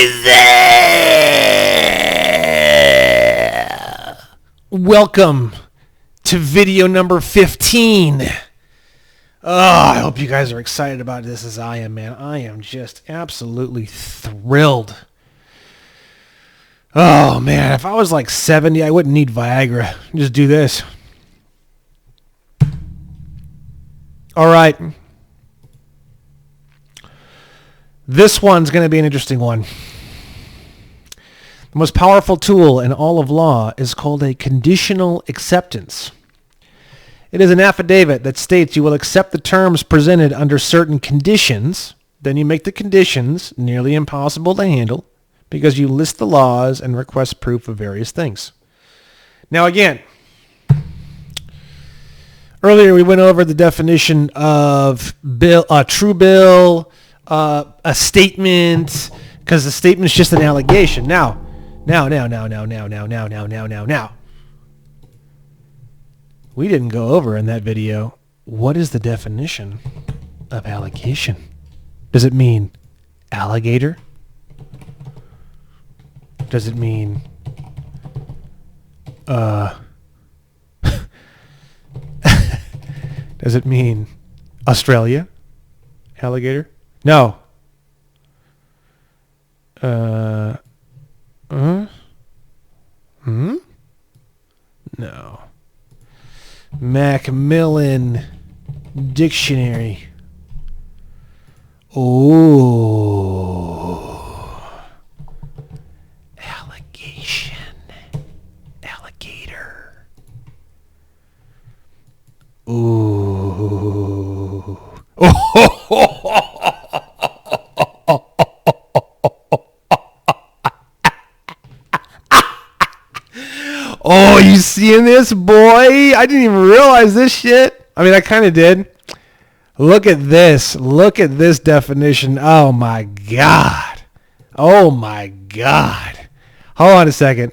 there. Welcome to video number 15. Oh, I hope you guys are excited about this as I am, man. I am just absolutely thrilled. Oh, man, if I was like 70, I wouldn't need Viagra. Just do this. All right. This one's going to be an interesting one. The most powerful tool in all of law is called a conditional acceptance. It is an affidavit that states you will accept the terms presented under certain conditions. Then you make the conditions nearly impossible to handle because you list the laws and request proof of various things. Now again, earlier we went over the definition of bill, true bill, a statement, because the statement is just an allegation. Now. We didn't go over in that video, what is the definition of allegation? Does it mean alligator? Does it mean, does it mean Australia? Alligator? No. No. Macmillan Dictionary. Oh. Allegation. Alligator. Ooh. Oh, you seeing this, boy? I didn't even realize this shit. I mean, I kind of did. Look at this. Look at this definition. Oh, my God. Oh, my God. Hold on a second.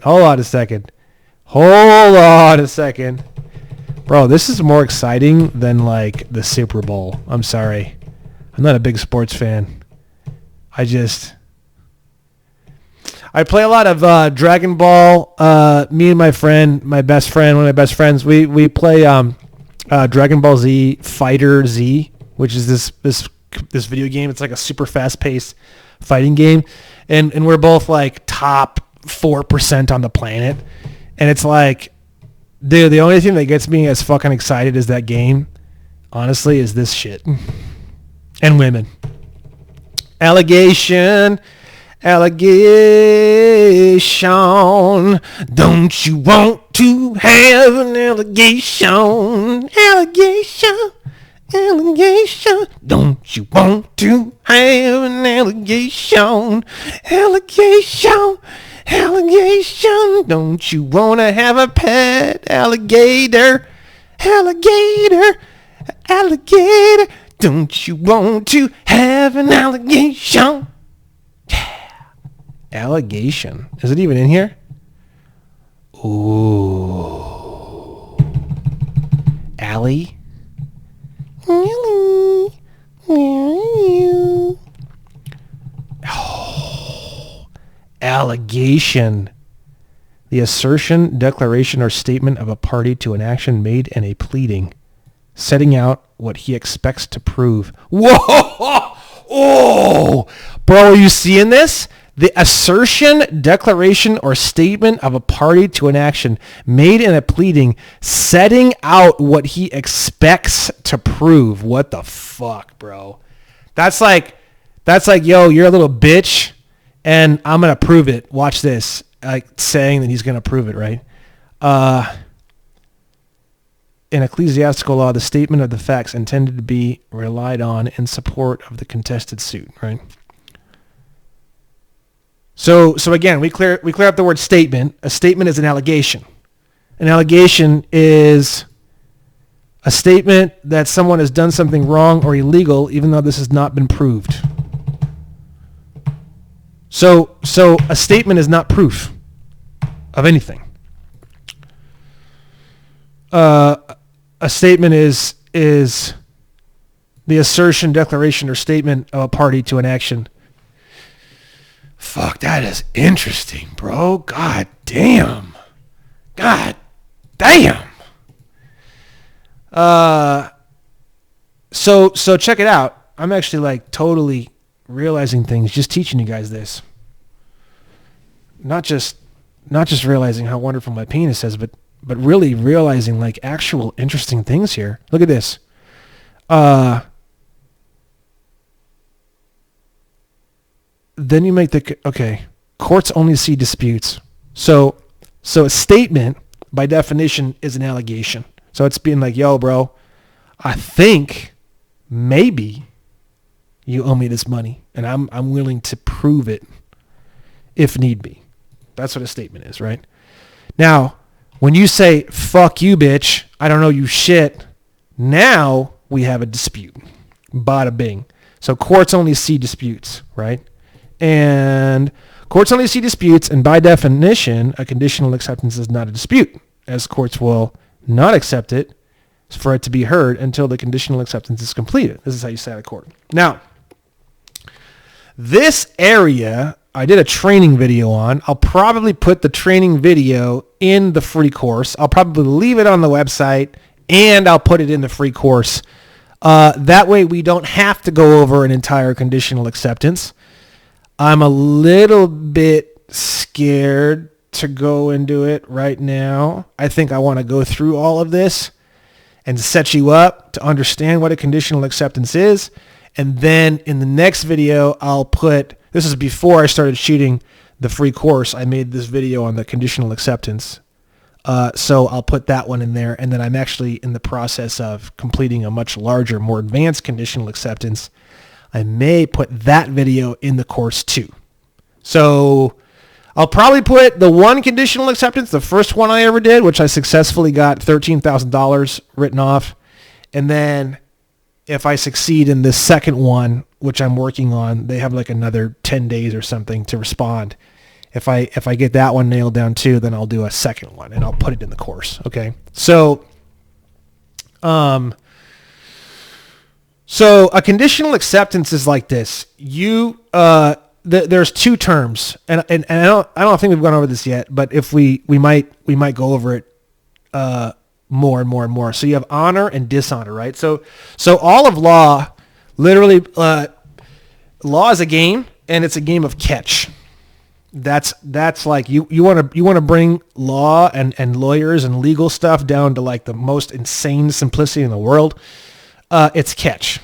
Bro, this is more exciting than, like, the Super Bowl. I'm sorry. I'm not a big sports fan. I play a lot of Dragon Ball. Me and my friend, one of my best friends, we play Dragon Ball Z Fighter Z, which is this video game. It's like a super fast-paced fighting game, and we're both like top 4% on the planet. And it's like, dude, the only thing that gets me as fucking excited as that game, honestly, is this shit. And women. Allegation. Don't you want to have an allegation? Allegation. Don't you want to have an allegation? Allegation. Don't you want to have a pet alligator? Alligator. Don't you want to have an allegation? Allegation. Is it even in here? Ooh. Allie? Allie? Where are you? Oh. Allegation. The assertion, declaration, or statement of a party to an action made in a pleading, setting out what he expects to prove. Whoa! Oh! Bro, are you seeing this? The assertion, declaration, or statement of a party to an action made in a pleading, setting out what he expects to prove. What the fuck, bro? That's like, yo, you're a little bitch, and I'm gonna prove it. Watch this. Like saying that he's gonna prove it, right? In ecclesiastical law, the statement of the facts intended to be relied on in support of the contested suit, right? So again, we clear up the word statement. A statement is an allegation. An allegation is a statement that someone has done something wrong or illegal, even though this has not been proved. So a statement is not proof of anything. A statement is the assertion, declaration, or statement of a party to an action. Fuck, Fuck, that is interesting, bro. God damn. God damn. So check it out. I'm actually like totally realizing things, just teaching you guys this. Not just realizing how wonderful my penis is, but really realizing like actual interesting things here. Look at this. Then you make courts only see disputes. So a statement by definition is an allegation. So it's being like, yo, bro, I think maybe you owe me this money, and I'm willing to prove it if need be. That's what a statement is, right? Now, when you say, fuck you, bitch, I don't know you shit, now we have a dispute. Bada bing. So courts only see disputes, right? And courts only see disputes, and by definition, a conditional acceptance is not a dispute, as courts will not accept it for it to be heard until the conditional acceptance is completed. This is how you say out of court. Now, this area I did a training video on. I'll probably put the training video in the free course. I'll probably leave it on the website, and I'll put it in the free course. That way we don't have to go over an entire conditional acceptance. I'm a little bit scared to go into it right now. I think I want to go through all of this and set you up to understand what a conditional acceptance is. And then in the next video, I'll put, this is before I started shooting the free course. I made this video on the conditional acceptance. So I'll put that one in there. And then I'm actually in the process of completing a much larger, more advanced conditional acceptance. I may put that video in the course too. So I'll probably put the one conditional acceptance, the first one I ever did, which I successfully got $13,000 written off. And then if I succeed in this second one, which I'm working on, they have like another 10 days or something to respond. If I get that one nailed down too, then I'll do a second one and I'll put it in the course. Okay. So a conditional acceptance is like this. There's two terms, and I don't think we've gone over this yet, but if we might go over it more and more and more. So you have honor and dishonor, right? So all of law, literally, law is a game, and it's a game of catch. That's like you want to bring law and lawyers and legal stuff down to like the most insane simplicity in the world. It's catch.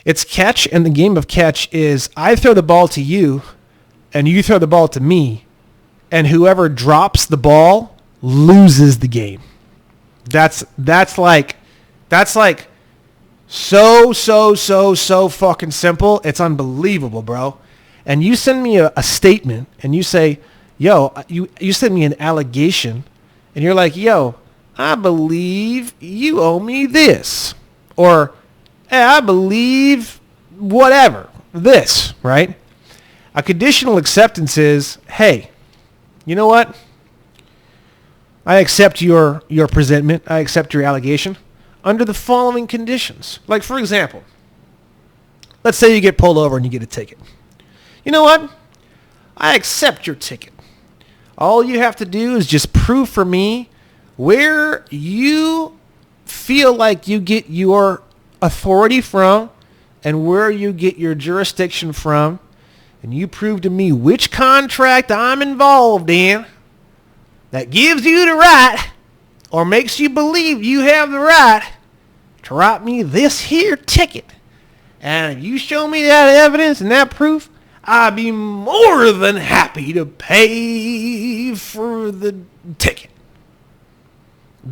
It's catch, and the game of catch is I throw the ball to you, and you throw the ball to me, and whoever drops the ball loses the game. That's like so fucking simple. It's unbelievable, bro. And you send me a statement, and you say, yo, you send me an allegation, and you're like, yo, I believe you owe me this, or hey, I believe whatever, this, right? A conditional acceptance is, hey, you know what? I accept your presentment. I accept your allegation under the following conditions. Like, for example, let's say you get pulled over and you get a ticket. You know what? I accept your ticket. All you have to do is just prove for me where you feel like you get your authority from and where you get your jurisdiction from, and you prove to me which contract I'm involved in that gives you the right or makes you believe you have the right to write me this here ticket. And if you show me that evidence and that proof, I'd be more than happy to pay for the ticket.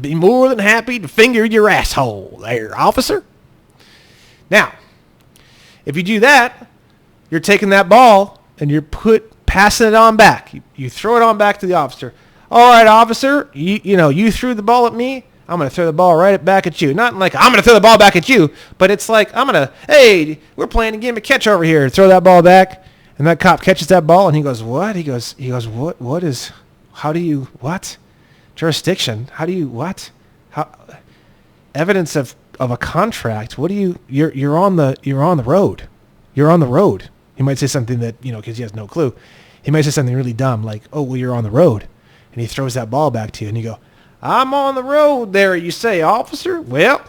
Be more than happy to finger your asshole there, officer. Now, if you do that, you're taking that ball and you're passing it on back. You throw it on back to the officer. All right, officer, you threw the ball at me. I'm going to throw the ball right back at you. Not like I'm going to throw the ball back at you, but it's like hey, we're playing a game of catch over here. Throw that ball back, and that cop catches that ball, and he goes, what? He goes, what is, how do you, what? Jurisdiction? How do you, what? How? Evidence of a contract? What do you, you're on the road. You're on the road. He might say something that, because he has no clue. He might say something really dumb like, oh, well, you're on the road. And he throws that ball back to you and you go, I'm on the road there, you say, officer. Well,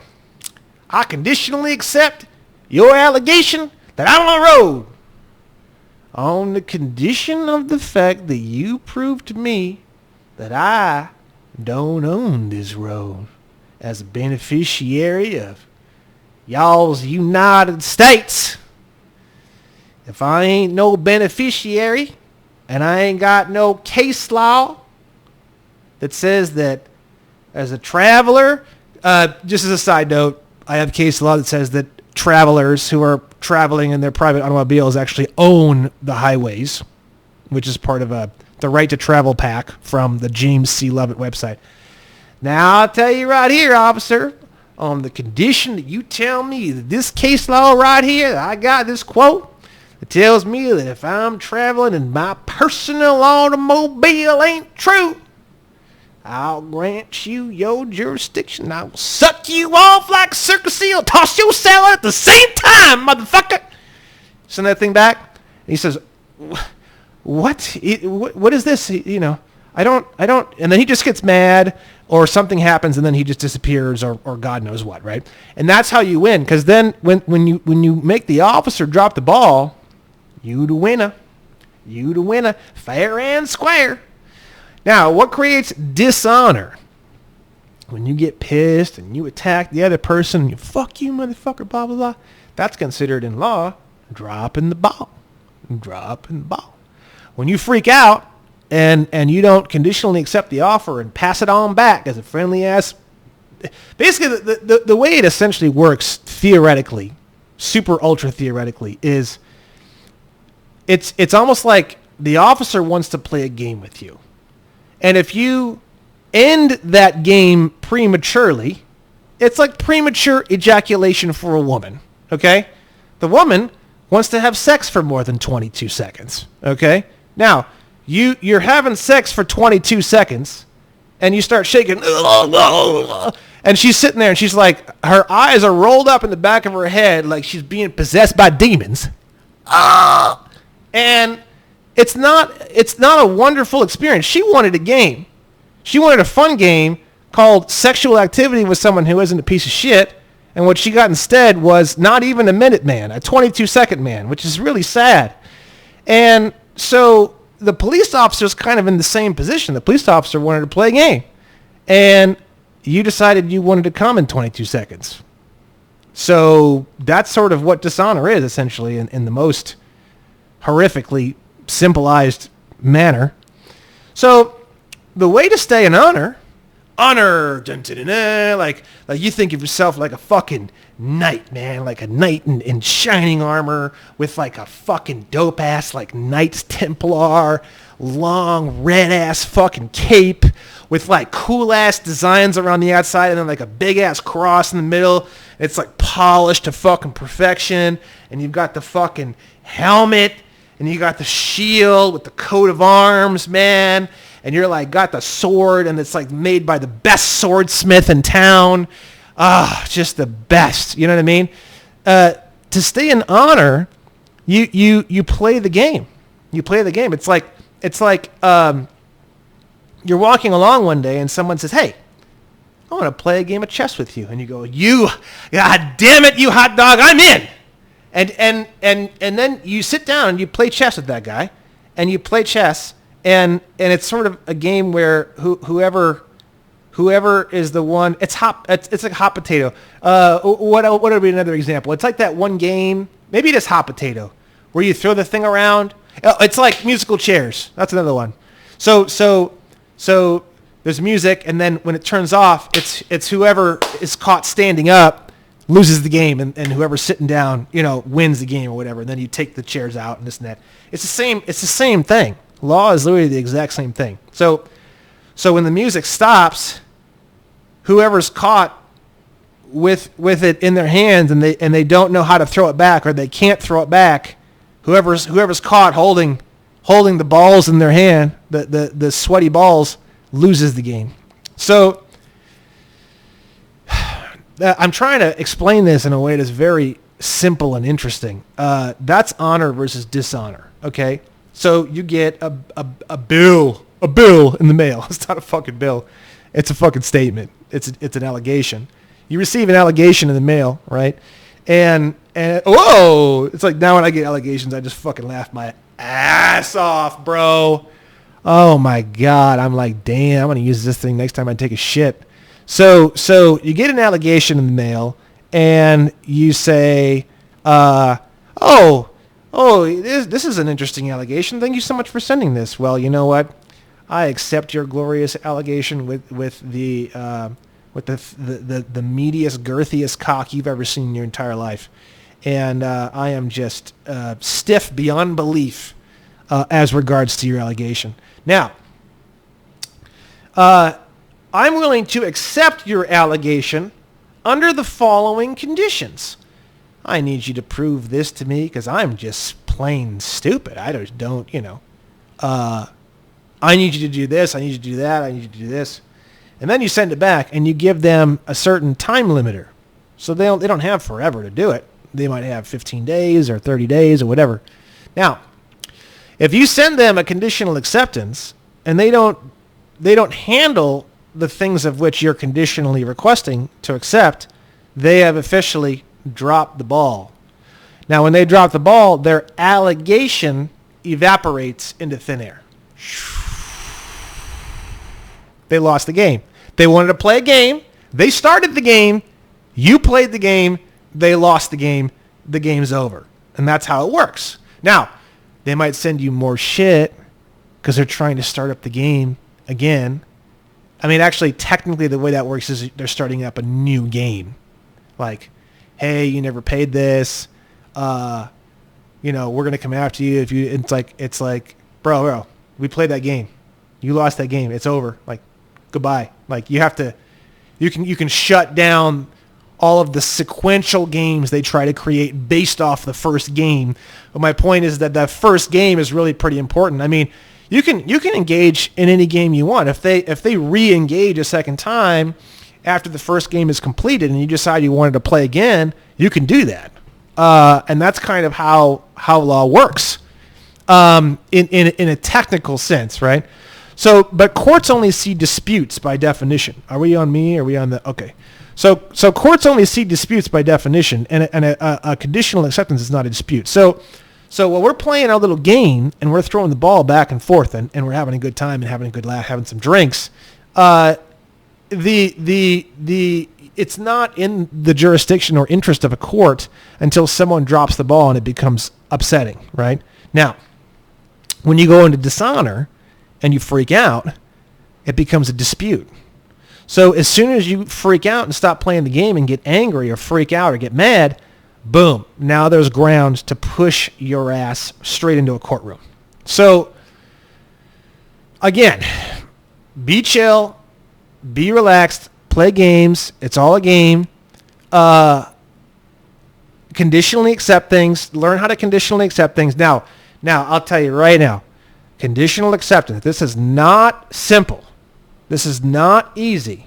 I conditionally accept your allegation that I'm on the road on the condition of the fact that you prove to me that I don't own this road as a beneficiary of y'all's United States. If I ain't no beneficiary and I ain't got no case law that says that as a traveler, just as a side note, I have case law that says that travelers who are traveling in their private automobiles actually own the highways, which is part of the Right to Travel Pack from the James C. Lovett website. Now, I'll tell you right here, officer, on the condition that you tell me that this case law right here, that I got this quote, it tells me that if I'm traveling and my personal automobile ain't true, I'll grant you your jurisdiction. I will suck you off like a circus seal, toss your salad at the same time, motherfucker. Send that thing back. And he says, what is this? I don't. And then he just gets mad or something happens and then he just disappears or God knows what, right? And that's how you win. Because then when you make the officer drop the ball, you the winner. You the winner. Fair and square. Now, what creates dishonor? When you get pissed and you attack the other person, you fuck you, motherfucker, blah, blah, blah. That's considered in law dropping the ball. Dropping the ball. When you freak out and you don't conditionally accept the offer and pass it on back as a friendly ass. Basically, the way it essentially works theoretically, super ultra theoretically, is it's almost like the officer wants to play a game with you. And if you end that game prematurely, it's like premature ejaculation for a woman, okay? The woman wants to have sex for more than 22 seconds, okay? Now, you're having sex for 22 seconds, and you start shaking, and she's sitting there, and she's like, her eyes are rolled up in the back of her head like she's being possessed by demons. And it's not a wonderful experience. She wanted a game. She wanted a fun game called sexual activity with someone who isn't a piece of shit. And what she got instead was not even a minute man, a 22-second man, which is really sad. And so the police officer's kind of in the same position. The police officer wanted to play a game. And you decided you wanted to come in 22 seconds. So that's sort of what dishonor is, essentially, in the most horrifically symbolized manner. So the way to stay in honor, dun, dun, dun, dun, like you think of yourself like a fucking knight, man, like a knight in shining armor with like a fucking dope ass like Knights Templar, long red ass fucking cape with like cool ass designs around the outside and then like a big ass cross in the middle. It's like polished to fucking perfection, and you've got the fucking helmet. And you got the shield with the coat of arms, man. And you're like, got the sword, and it's like made by the best swordsmith in town. Just the best. You know what I mean? To stay in honor, you play the game. You play the game. It's like you're walking along one day and someone says, hey, I want to play a game of chess with you. And you go, God damn it, you hot dog, I'm in. And then you sit down and you play chess with that guy, and you play chess, and it's sort of a game where whoever is the one, it's like hot potato. What would be another example? It's like that one game, maybe it is hot potato, where you throw the thing around. It's like musical chairs. That's another one. So there's music, and then when it turns off, it's whoever is caught standing up loses the game, and whoever's sitting down, wins the game or whatever. And then you take the chairs out and this and that. It's the same thing. Law is literally the exact same thing. So when the music stops, whoever's caught with it in their hands and they don't know how to throw it back, or they can't throw it back, whoever's caught holding the balls in their hand, the sweaty balls, loses the game. So I'm trying to explain this in a way that's very simple and interesting. That's honor versus dishonor. Okay, so you get a bill in the mail. It's not a fucking bill. It's a fucking statement. It's an allegation. You receive an allegation in the mail, right? And whoa, it's like now when I get allegations, I just fucking laugh my ass off, bro. Oh my God. I'm like, damn, I'm going to use this thing next time I take a shit. So you get an allegation in the mail and you say, this is an interesting allegation. Thank you so much for sending this. Well, you know what? I accept your glorious allegation with the meatiest, girthiest cock you've ever seen in your entire life. And I am just stiff beyond belief as regards to your allegation. Now, I'm willing to accept your allegation under the following conditions. I need you to prove this to me because I'm just plain stupid. I just don't, I need you to do this. I need you to do that. I need you to do this. And then you send it back and you give them a certain time limiter. So they don't have forever to do it. They might have 15 days or 30 days or whatever. Now, if you send them a conditional acceptance and they don't handle the things of which you're conditionally requesting to accept, they have officially dropped the ball. Now, when they drop the ball, their allegation evaporates into thin air. They lost the game. They wanted to play a game. They started the game. You played the game. They lost the game. The game's over. And that's how it works. Now, they might send you more shit because they're trying to start up the game again. I mean, actually, technically, the way that works is they're starting up a new game. Like, hey, you never paid this. We're going to come after you if you. It's like, bro, we played that game. You lost that game. It's over. Like, goodbye. Like, you have to. You can shut down all of the sequential games they try to create based off the first game. But my point is that first game is really pretty important. I mean, you can engage in any game you want. If they re-engage a second time after the first game is completed and you decide you wanted to play again, you can do that. And that's kind of how law works in a technical sense, right? So, but courts only see disputes by definition. Are we on me? Are we on the? Okay. So courts only see disputes by definition, and a conditional acceptance is not a dispute. So while we're playing our little game and we're throwing the ball back and forth and we're having a good time and having a good laugh, having some drinks, it's not in the jurisdiction or interest of a court until someone drops the ball and it becomes upsetting, right? Now, when you go into dishonor and you freak out, it becomes a dispute. So as soon as you freak out and stop playing the game and get angry or freak out or get mad, boom, now there's grounds to push your ass straight into a courtroom. So again, be chill, be relaxed, play games. It's all a game. Conditionally accept things. Learn how to conditionally accept things. Now, I'll tell you right now, conditional acceptance, this is not simple. This is not easy.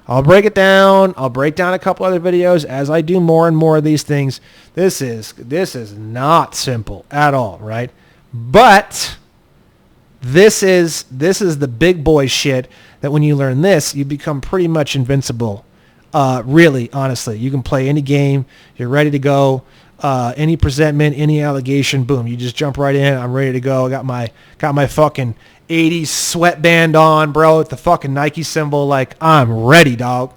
I'll break it down. I'll break down a couple other videos as I do more and more of these things. This is not simple at all, right? But this is the big boy shit that when you learn this, you become pretty much invincible. Really, honestly. You can play any game. You're ready to go. Any presentment, any allegation, boom, you just jump right in. I'm ready to go. I got my fucking 80s sweatband on, bro, with the fucking Nike symbol. Like, I'm ready, dog.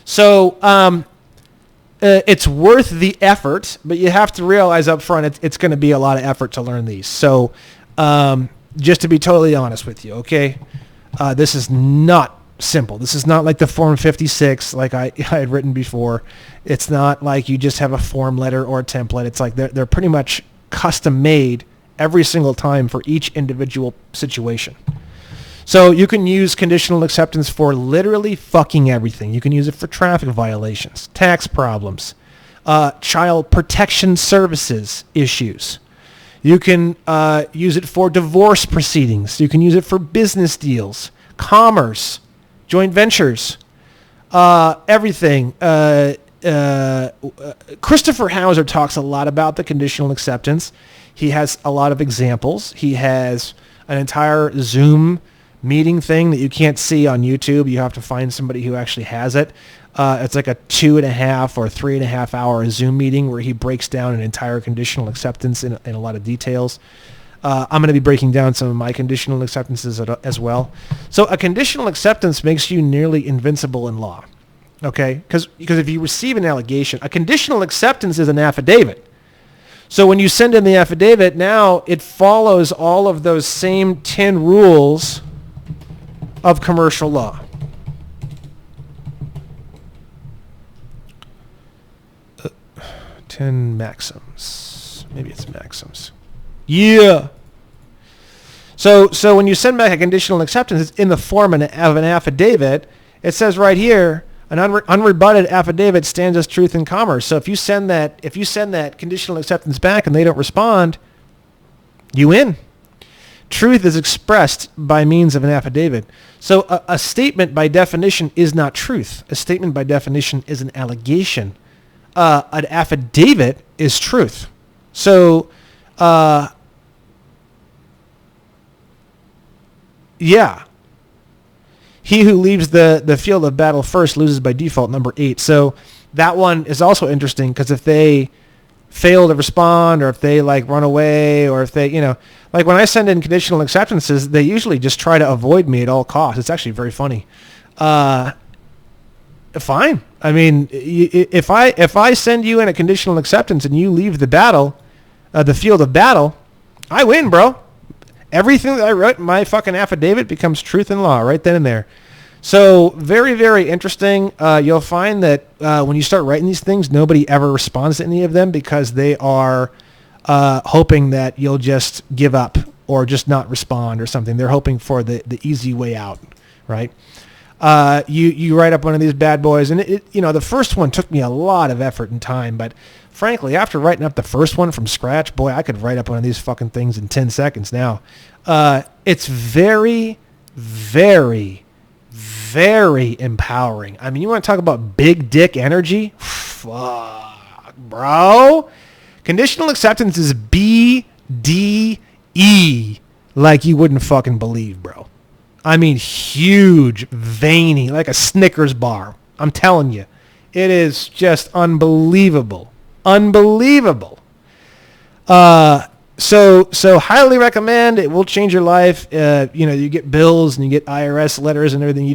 So it's worth the effort, but you have to realize up front it's going to be a lot of effort to learn these. So just to be totally honest with you, okay, this is not simple. This is not like the Form 56 like I had written before. It's not like you just have a form letter or a template. It's like they're pretty much custom made every single time for each individual situation. So you can use conditional acceptance for literally fucking everything. You can use it for traffic violations, tax problems, child protection services issues. You can use it for divorce proceedings. You can use it for business deals, commerce, joint ventures, everything. Christopher Hauser talks a lot about the conditional acceptance. He has a lot of examples. He has an entire Zoom meeting thing that you can't see on YouTube. You have to find somebody who actually has it. It's like a 2.5 or 3.5 hour Zoom meeting where he breaks down an entire conditional acceptance in a lot of details. I'm going to be breaking down some of my conditional acceptances as well. So a conditional acceptance makes you nearly invincible in law. Okay? Because if you receive an allegation, a conditional acceptance is an affidavit. So when you send in the affidavit, now it follows all of those same 10 rules of commercial law. 10 maxims. Maybe it's maxims. Yeah. So when you send back a conditional acceptance, it's in the form of an affidavit. It says right here, an unrebutted affidavit stands as truth in commerce. So if you send that conditional acceptance back and they don't respond, you win. Truth is expressed by means of an affidavit. So a statement by definition is not truth. A statement by definition is an allegation. An affidavit is truth. So, yeah. He who leaves the field of battle first loses by default, number 8. So that one is also interesting because if they fail to respond or if they like run away or if they, like when I send in conditional acceptances, they usually just try to avoid me at all costs. It's actually very funny. Fine. I mean, if I send you in a conditional acceptance and you leave the battle, the field of battle, I win, bro. Everything that I wrote in my fucking affidavit becomes truth in law right then and there. So very, very interesting. You'll find that when you start writing these things, nobody ever responds to any of them because they are hoping that you'll just give up or just not respond or something. They're hoping for the easy way out, right? You write up one of these bad boys, and the first one took me a lot of effort and time, but frankly, after writing up the first one from scratch, boy, I could write up one of these fucking things in 10 seconds now. It's very, very, very empowering. I mean, you want to talk about big dick energy? Fuck, bro. Conditional acceptance is BDE like you wouldn't fucking believe, bro. I mean, huge, veiny, like a Snickers bar. I'm telling you. It is just unbelievable. Unbelievable. So highly recommend. It will change your life. You get bills and you get IRS letters and everything.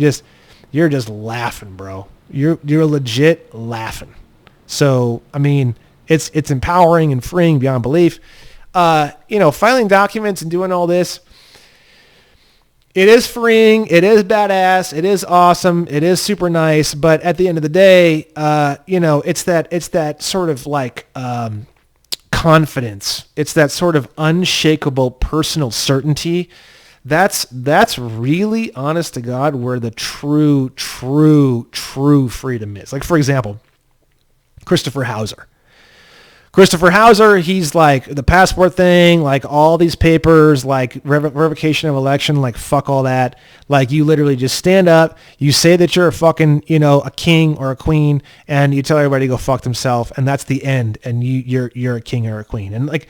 You're just laughing, bro. You're legit laughing. So, I mean, it's empowering and freeing beyond belief. Filing documents and doing all this, it is freeing. It is badass. It is awesome. It is super nice. But at the end of the day, it's that sort of like confidence. It's that sort of unshakable personal certainty. That's really, honest to God, where the true freedom is. Like, for example, Christopher Hauser. Christopher Hauser, he's like the passport thing, like all these papers, like revocation of election, like fuck all that. Like you literally just stand up, you say that you're a fucking, a king or a queen, and you tell everybody to go fuck themselves, and that's the end. And you're a king or a queen. And like,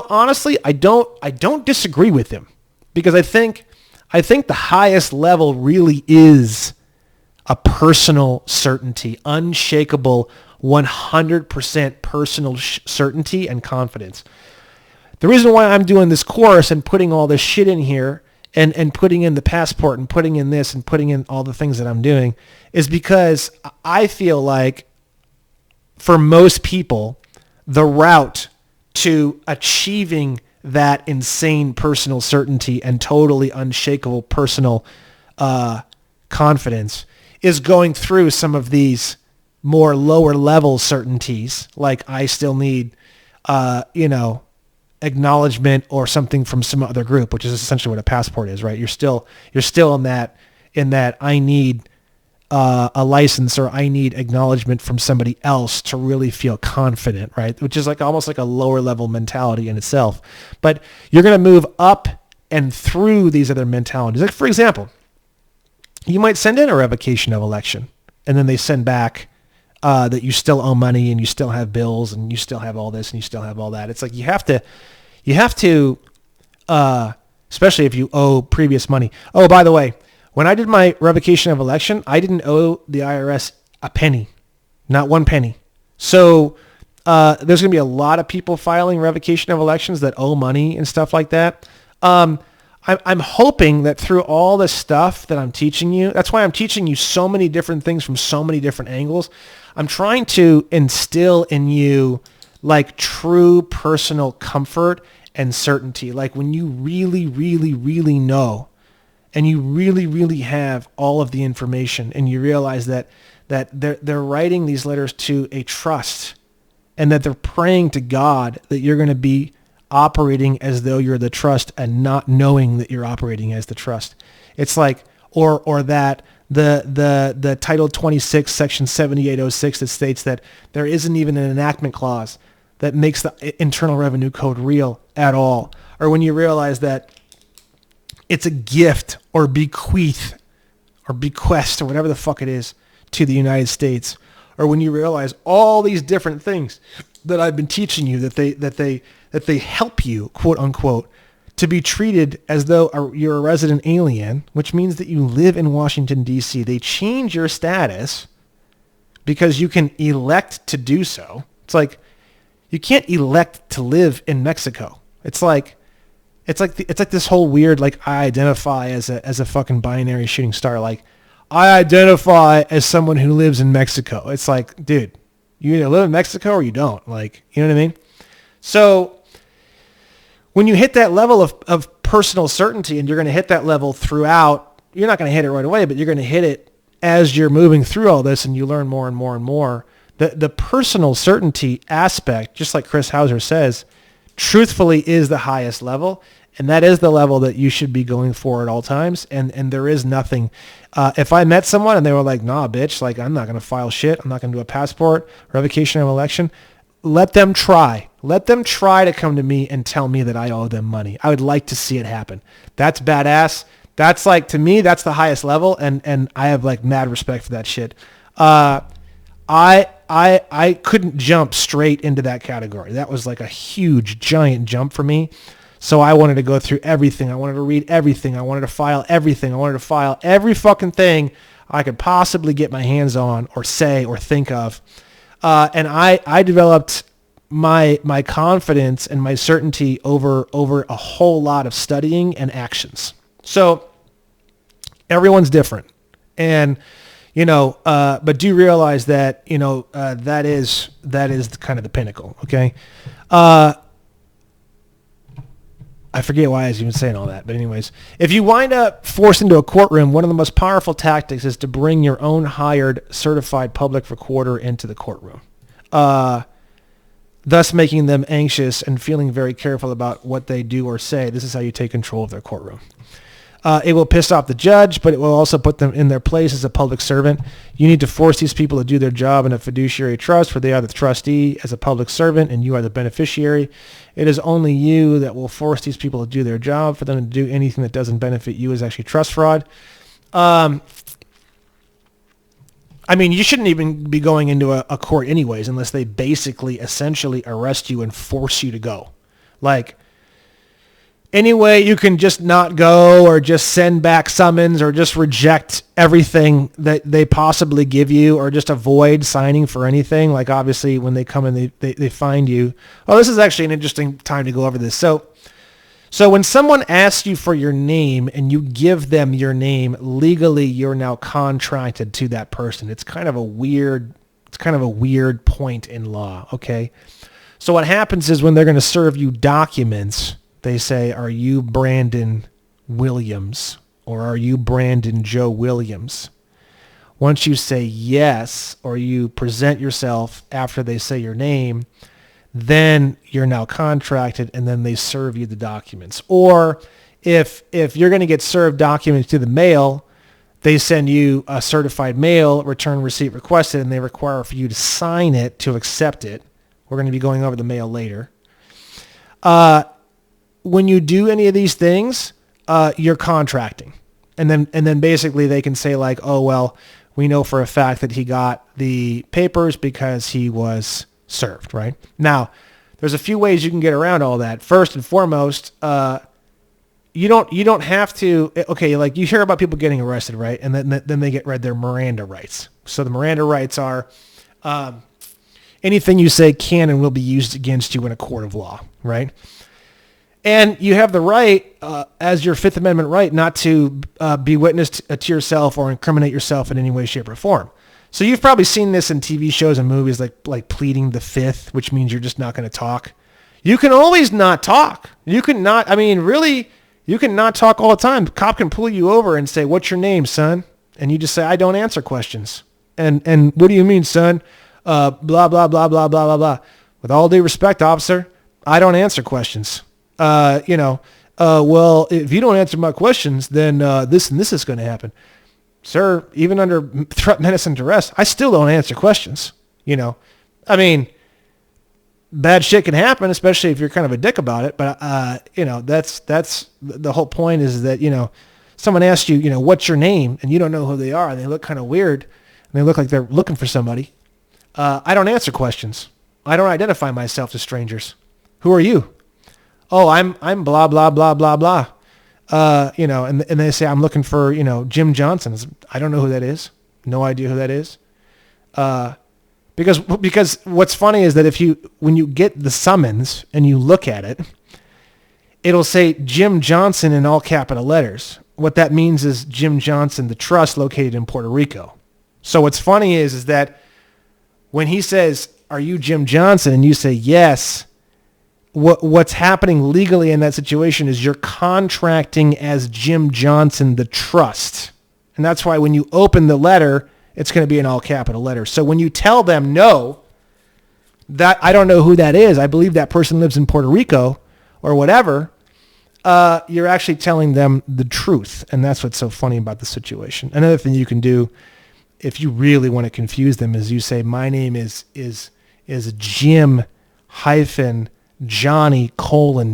honestly, I don't disagree with him because I think the highest level really is a personal certainty, unshakable 100% personal certainty and confidence. The reason why I'm doing this course and putting all this shit in here and putting in the passport and putting in this and putting in all the things that I'm doing is because I feel like for most people, the route to achieving that insane personal certainty and totally unshakable personal confidence is going through some of these more lower level certainties, like I still need, acknowledgement or something from some other group, which is essentially what a passport is, right? You're still in that I need a license or I need acknowledgement from somebody else to really feel confident, right? Which is like almost like a lower level mentality in itself. But you're going to move up and through these other mentalities. Like, for example, you might send in a revocation of election and then they send back that you still owe money and you still have bills and you still have all this and you still have all that. It's like you have to, especially if you owe previous money. Oh, by the way, when I did my revocation of election, I didn't owe the IRS a penny, not one penny. So there's going to be a lot of people filing revocation of elections that owe money and stuff like that. I'm hoping that through all this stuff that I'm teaching you, that's why I'm teaching you so many different things from so many different angles. I'm trying to instill in you like true personal comfort and certainty. Like when you really, really, really know and you really, really have all of the information and you realize that they're writing these letters to a trust and that they're praying to God that you're going to be operating as though you're the trust and not knowing that you're operating as the trust. It's like, or that the Title 26, Section 7806 that states that there isn't even an enactment clause that makes the Internal Revenue Code real at all. Or when you realize that it's a gift or bequeath or bequest or whatever the fuck it is to the United States. Or when you realize all these different things that I've been teaching you, that they help you, quote unquote, to be treated as though you're a resident alien, which means that you live in Washington, D.C. They change your status because you can elect to do so. It's like you can't elect to live in Mexico. It's like this whole weird, like, I identify as a fucking binary shooting star. Like, I identify as someone who lives in Mexico. It's like, dude, you either live in Mexico or you don't. Like, you know what I mean? So when you hit that level of personal certainty, and you're going to hit that level throughout, you're not going to hit it right away, but you're going to hit it as you're moving through all this and you learn more and more and more. The personal certainty aspect, just like Chris Hauser says, truthfully is the highest level. And that is the level that you should be going for at all times. And there is nothing. If I met someone and they were like, nah, bitch, like, I'm not going to file shit. I'm not going to do a passport, revocation of election. Let them try. Let them try to come to me and tell me that I owe them money. I would like to see it happen. That's badass. That's like, to me, that's the highest level. And I have like mad respect for that shit. I couldn't jump straight into that category. That was like a huge, giant jump for me. So I wanted to go through everything. I wanted to read everything. I wanted to file everything. I wanted to file every fucking thing I could possibly get my hands on or say or think of. And I developed my confidence and my certainty over a whole lot of studying and actions. So everyone's different. And, but do realize that, that is kind of the pinnacle. Okay. I forget why I was even saying all that. But anyways, if you wind up forced into a courtroom, one of the most powerful tactics is to bring your own hired certified public recorder into the courtroom, thus making them anxious and feeling very careful about what they do or say. This is how you take control of their courtroom. It will piss off the judge, but it will also put them in their place as a public servant. You need to force these people to do their job in a fiduciary trust, where they are the trustee as a public servant and you are the beneficiary. It is only you that will force these people to do their job. For them to do anything that doesn't benefit you is actually trust fraud. I mean, you shouldn't even be going into a court anyways, unless they basically essentially arrest you and force you to go. Like, anyway, you can just not go or just send back summons or just reject everything that they possibly give you or just avoid signing for anything. Like, obviously, when they come and they find you. Oh, this is actually an interesting time to go over this. So when someone asks you for your name and you give them your name, legally you're now contracted to that person. It's kind of a weird point in law, okay? So what happens is when they're going to serve you documents, they say, are you Brandon Williams or are you Brandon Joe Williams? Once you say yes, or you present yourself after they say your name, then you're now contracted and then they serve you the documents. Or if you're going to get served documents through the mail, they send you a certified mail, return receipt requested, and they require for you to sign it to accept it. We're going to be going over the mail later. When you do any of these things, you're contracting. And then basically they can say like, oh, well, we know for a fact that he got the papers because he was served, right? Now, there's a few ways you can get around all that. First and foremost, you don't have to. Okay, like you hear about people getting arrested, right? And then they get read their Miranda rights. So the Miranda rights are anything you say can and will be used against you in a court of law, right? And you have the right, as your Fifth Amendment right, not to be witness to yourself or incriminate yourself in any way, shape, or form. So you've probably seen this in TV shows and movies like pleading the fifth, which means you're just not going to talk. You can always not talk. You can not, I mean, really, you can not talk all the time. The cop can pull you over and say, "What's your name, son?" And you just say, "I don't answer questions." And what do you mean, son? Blah, blah, blah, blah, blah, blah, blah. With all due respect, officer, I don't answer questions. Well, if you don't answer my questions, then this and this is going to happen. Sir, even under threat, menace, and duress, I still don't answer questions. I mean, bad shit can happen, especially if you're kind of a dick about it. But, that's the whole point is that, someone asks you, what's your name? And you don't know who they are. And they look kind of weird. And they look like they're looking for somebody. I don't answer questions. I don't identify myself to strangers. Who are you? Oh, I'm blah, blah, blah, blah, blah. And they say, I'm looking for, Jim Johnson. I don't know who that is. No idea who that is. Because what's funny is that when you get the summons and you look at it, it'll say Jim Johnson in all capital letters. What that means is Jim Johnson, the trust located in Puerto Rico. So what's funny is that when he says, "Are you Jim Johnson?" and you say yes, what's happening legally in that situation is you're contracting as Jim Johnson, the trust. And that's why when you open the letter, it's going to be in all capital letters. So when you tell them, no, that I don't know who that is, I believe that person lives in Puerto Rico or whatever, you're actually telling them the truth. And that's what's so funny about the situation. Another thing you can do if you really want to confuse them is you say, my name is Jim hyphen Johnny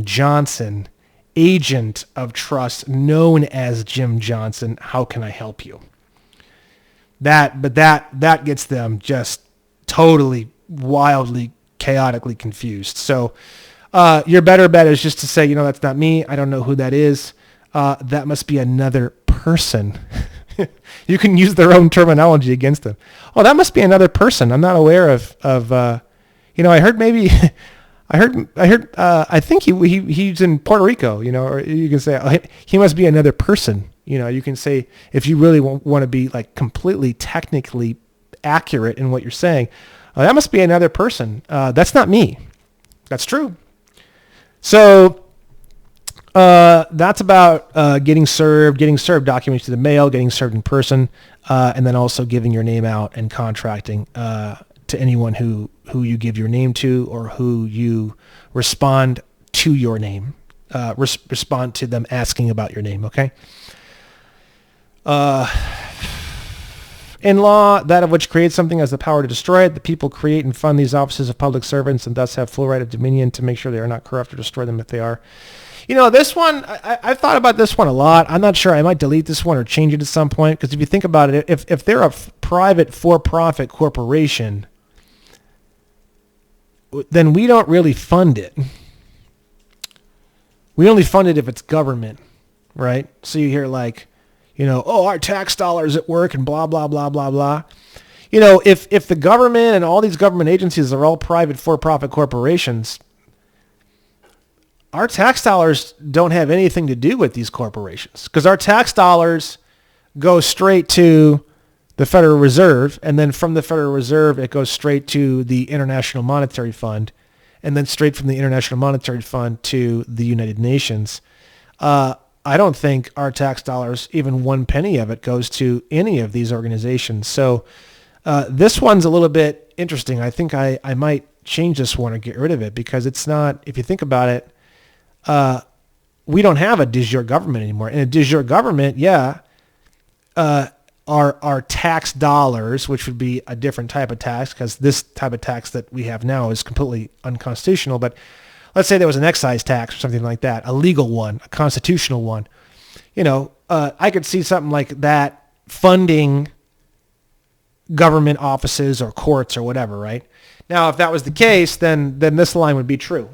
Johnson, agent of trust known as Jim Johnson. How can I help you? That gets them just totally, wildly, chaotically confused. So your better bet is just to say, that's not me. I don't know who that is. That must be another person. You can use their own terminology against them. Oh, that must be another person. I'm not aware of I heard maybe, I think he's in Puerto Rico, or you can say, oh, he must be another person. You can say, if you really want to be like completely technically accurate in what you're saying, oh, that must be another person. That's not me. That's true. So, that's about getting served documents to the mail, getting served in person, and then also giving your name out and contracting to anyone who you give your name to or who you respond to your name. Respond to them asking about your name, okay? In law, that of which creates something has the power to destroy it. The people create and fund these offices of public servants and thus have full right of dominion to make sure they are not corrupt or destroy them if they are. This one, I've thought about this one a lot. I'm not sure. I might delete this one or change it at some point. Because if you think about it, if they're a private for-profit corporation, then we don't really fund it. We only fund it if it's government, right? So you hear our tax dollars at work and blah, blah, blah, blah, blah. If the government and all these government agencies are all private for-profit corporations, our tax dollars don't have anything to do with these corporations because our tax dollars go straight to the Federal Reserve, and then from the Federal Reserve, it goes straight to the International Monetary Fund, and then straight from the International Monetary Fund to the United Nations. I don't think our tax dollars, even one penny of it, goes to any of these organizations. So this one's a little bit interesting. I think I might change this one or get rid of it because it's not, if you think about it, we don't have a de jure government anymore. In a de jure government, our tax dollars, which would be a different type of tax, because this type of tax that we have now is completely unconstitutional. But let's say there was an excise tax or something like that, a legal one, a constitutional one. I could see something like that funding government offices or courts or whatever, right? Now, if that was the case, then this line would be true.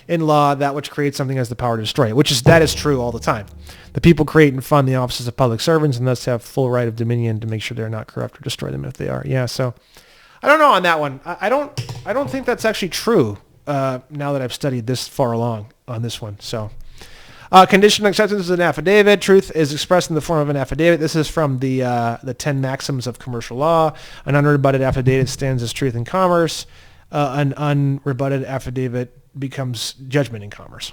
In law, that which creates something has the power to destroy it, that is true all the time. The people create and fund the offices of public servants and thus have full right of dominion to make sure they're not corrupt or destroy them if they are. Yeah, so I don't know on that one. I don't think that's actually true now that I've studied this far along on this one. So conditional acceptance is an affidavit. Truth is expressed in the form of an affidavit. This is from the 10 Maxims of Commercial Law. An unrebutted affidavit stands as truth in commerce. An unrebutted affidavit becomes judgment in commerce.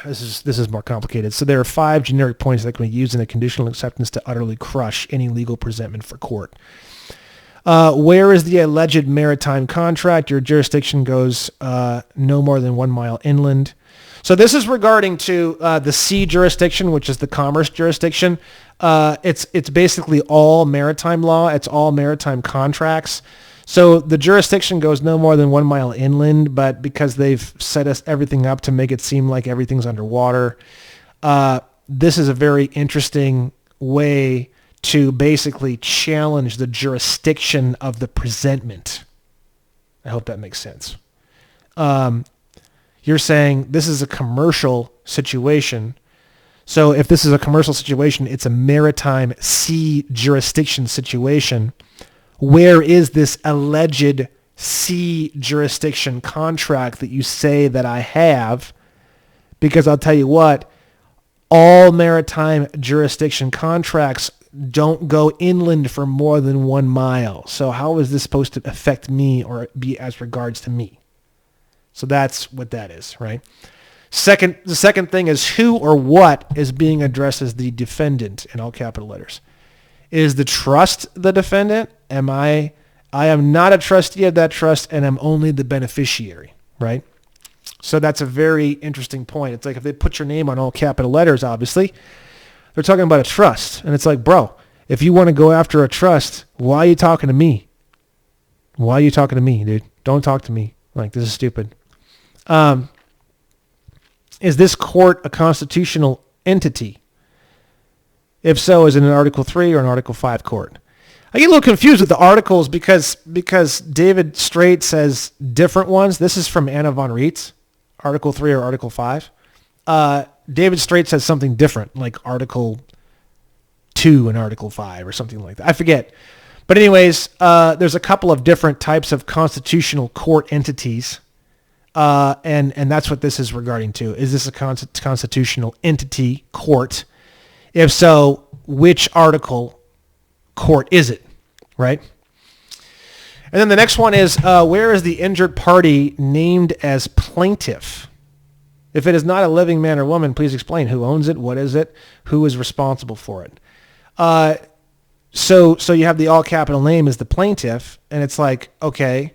This is more complicated. So there are 5 generic points that can be used in a conditional acceptance to utterly crush any legal presentment for court. Where is the alleged maritime contract? Your jurisdiction goes no more than 1 mile inland. So this is regarding to the sea jurisdiction, which is the commerce jurisdiction. It's basically all maritime law. It's all maritime contracts. So the jurisdiction goes no more than 1 mile inland, but because they've set us everything up to make it seem like everything's underwater, this is a very interesting way to basically challenge the jurisdiction of the presentment. I hope that makes sense. You're saying this is a commercial situation. So if this is a commercial situation, it's a maritime sea jurisdiction situation. Where is this alleged sea jurisdiction contract that you say that I have? Because I'll tell you what, all maritime jurisdiction contracts don't go inland for more than 1 mile. So how is this supposed to affect me or be as regards to me? So that's what that is, right? The second thing is who or what is being addressed as the defendant in all capital letters. Is the trust the defendant? I am not a trustee of that trust and I'm only the beneficiary, right? So that's a very interesting point. It's like if they put your name on all capital letters, obviously, they're talking about a trust. And it's like, bro, if you want to go after a trust, why are you talking to me? Why are you talking to me, dude? Don't talk to me. Like, this is stupid. Is this court a constitutional entity? If so, is it an Article 3 or an Article 5 court? I get a little confused with the articles because David Straight says different ones. This is from Anna von Reitz, Article 3 or Article 5. David Straight says something different, like Article 2 and Article 5 or something like that. I forget. But anyways, there's a couple of different types of constitutional court entities. And that's what this is regarding to. Is this a constitutional entity court? If so, which article court is it, right? And then the next one is, where is the injured party named as plaintiff? If it is not a living man or woman, please explain who owns it, what is it, who is responsible for it. So you have the all capital name as the plaintiff, and it's like, okay,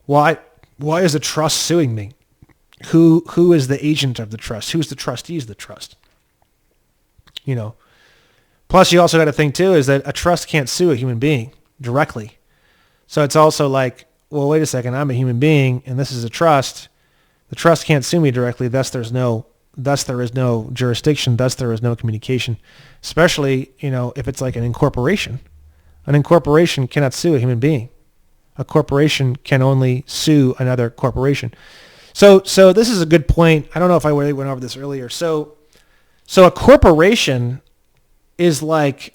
why is the trust suing me? Who is the agent of the trust? Who's the trustees of the trust? Plus you also got to think too is that a trust can't sue a human being directly. So it's also like, well, wait a second, I'm a human being and this is a trust. The trust can't sue me directly, thus there is no jurisdiction, thus there is no communication, especially, if it's like an incorporation. An incorporation cannot sue a human being. A corporation can only sue another corporation. So this is a good point. I don't know if I really went over this earlier. So a corporation is like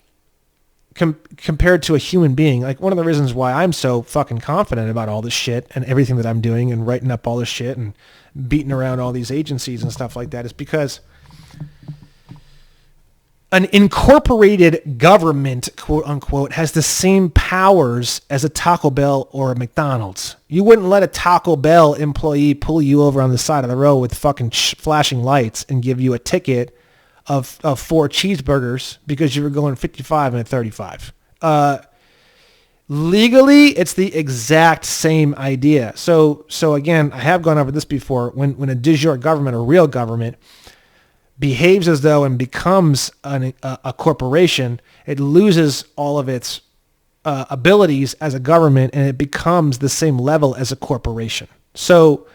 compared to a human being. Like one of the reasons why I'm so fucking confident about all this shit and everything that I'm doing and writing up all this shit and beating around all these agencies and stuff like that is because an incorporated government, quote unquote, has the same powers as a Taco Bell or a McDonald's. You wouldn't let a Taco Bell employee pull you over on the side of the road with fucking flashing lights and give you a ticket of 4 cheeseburgers because you were going 55 and a 35. Legally, it's the exact same idea. So again, I have gone over this before. When a de jure government or real government behaves as though and becomes a corporation, it loses all of its abilities as a government and it becomes the same level as a corporation. So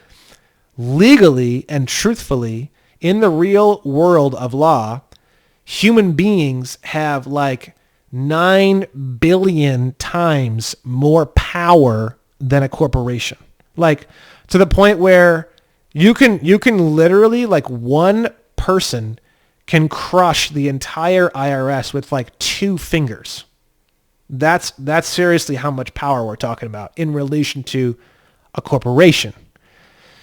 legally and truthfully, in the real world of law, human beings have like 9 billion times more power than a corporation. Like to the point where you can literally, like, one person can crush the entire IRS with like 2 fingers. That's seriously how much power we're talking about in relation to a corporation.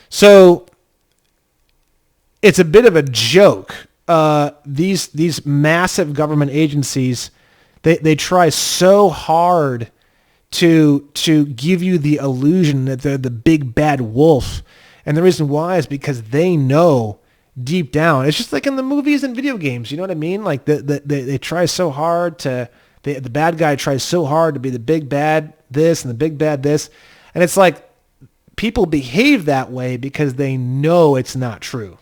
So it's a bit of a joke. These massive government agencies, they try so hard to give you the illusion that they're the big bad wolf. And the reason why is because they know deep down, it's just like in the movies and video games, you know what I mean? Like they try so hard to, the bad guy tries so hard to be the big bad this and the big bad this. And it's like people behave that way because they know it's not true.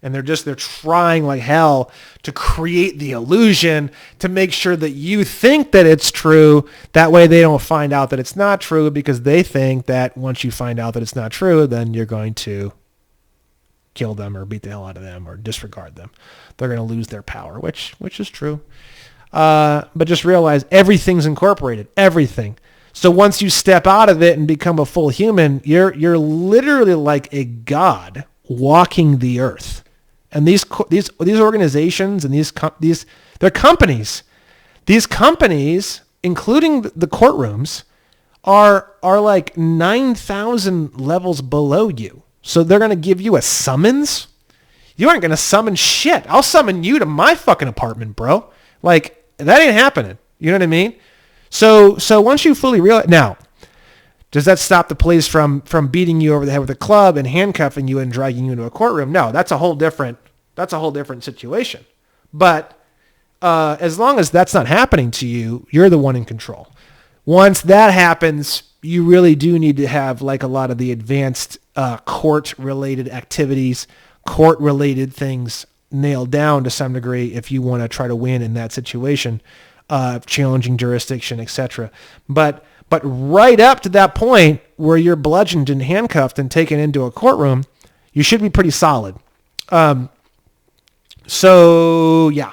And they're trying like hell to create the illusion to make sure that you think that it's true. That way they don't find out that it's not true, because they think that once you find out that it's not true, then you're going to kill them or beat the hell out of them or disregard them. They're going to lose their power, which is true. But just realize everything's incorporated, everything. So once you step out of it and become a full human, you're literally like a god walking the earth. And these organizations and they're companies. These companies, including the courtrooms, are like 9,000 levels below you. So they're going to give you a summons? You aren't going to summon shit. I'll summon you to my fucking apartment, bro. Like, that ain't happening. You know what I mean? So once you fully realize, now, does that stop the police from beating you over the head with a club and handcuffing you and dragging you into a courtroom? No, that's a whole different situation. But as long as that's not happening to you, you're the one in control. Once that happens, you really do need to have like a lot of the advanced court-related activities, court-related things nailed down to some degree if you want to try to win in that situation, challenging jurisdiction, etc. But right up to that point where you're bludgeoned and handcuffed and taken into a courtroom, you should be pretty solid. So yeah.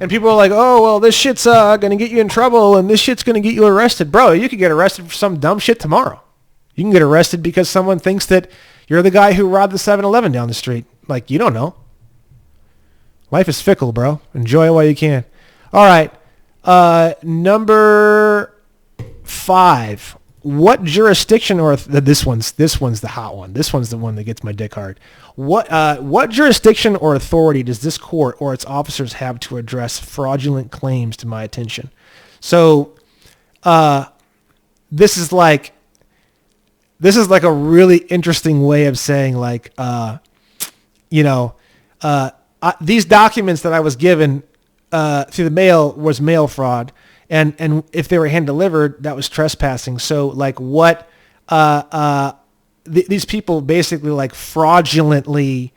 And people are like, oh, well, this shit's going to get you in trouble and this shit's going to get you arrested. Bro, you could get arrested for some dumb shit tomorrow. You can get arrested because someone thinks that you're the guy who robbed the 7-Eleven down the street. Like, you don't know. Life is fickle, bro. Enjoy it while you can. All right. Number 5. What jurisdiction or this one's the hot one. This one's the one that gets my dick hard. What jurisdiction or authority does this court or its officers have to address fraudulent claims to my attention? So, this is like a really interesting way of saying like, these documents that I was given through the mail was mail fraud. And if they were hand delivered, that was trespassing. So like what these people basically like fraudulently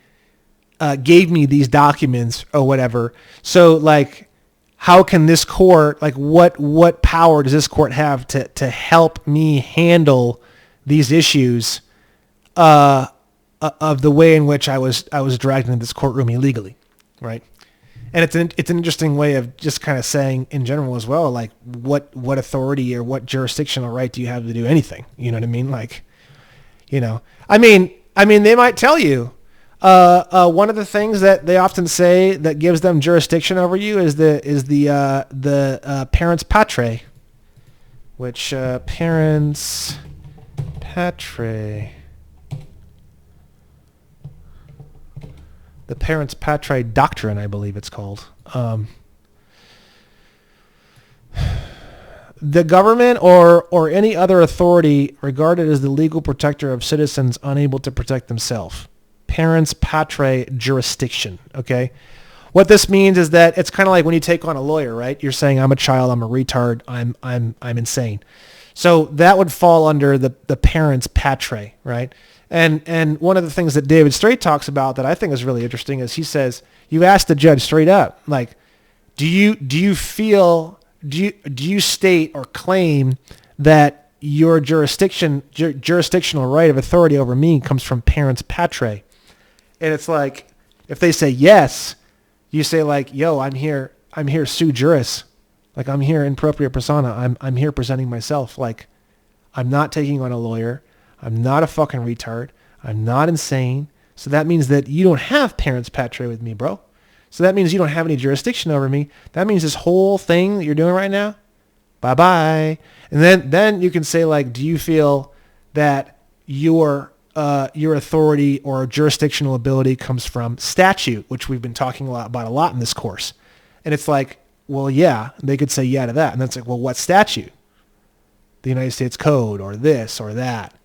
gave me these documents or whatever. So like, how can this court, like what power does this court have to help me handle these issues of the way in which I was dragged into this courtroom illegally, right? And it's an interesting way of just kind of saying in general as well, like what authority or what jurisdictional right do you have to do anything? You know what I mean? Like, I mean, they might tell you, one of the things that they often say that gives them jurisdiction over you is the parents patrae, which parents patrae. The parents patrae doctrine, I believe it's called. The government or any other authority regarded as the legal protector of citizens unable to protect themselves. Parents patrae jurisdiction. Okay, what this means is that it's kind of like when you take on a lawyer, right? You're saying I'm a child, I'm a retard, I'm insane. So that would fall under the parents patrae, right? And one of the things that David Straight talks about that I think is really interesting is he says, you ask the judge straight up, like, do you state or claim that your jurisdictional right of authority over me comes from parents patrae? And it's like, if they say yes, You say like, yo, I'm here sui juris. Like, I'm here in propria persona. I'm here presenting myself. Like, I'm not taking on a lawyer. I'm not a fucking retard. I'm not insane. So that means that you don't have parents patre with me, bro. So that means you don't have any jurisdiction over me. That means this whole thing that you're doing right now, bye-bye. And then you can say, like, do you feel that your authority or jurisdictional ability comes from statute, which we've been talking about a lot in this course? And it's like, well, yeah. They could say yeah to that. And that's like, well, what statute? The United States Code or this or that.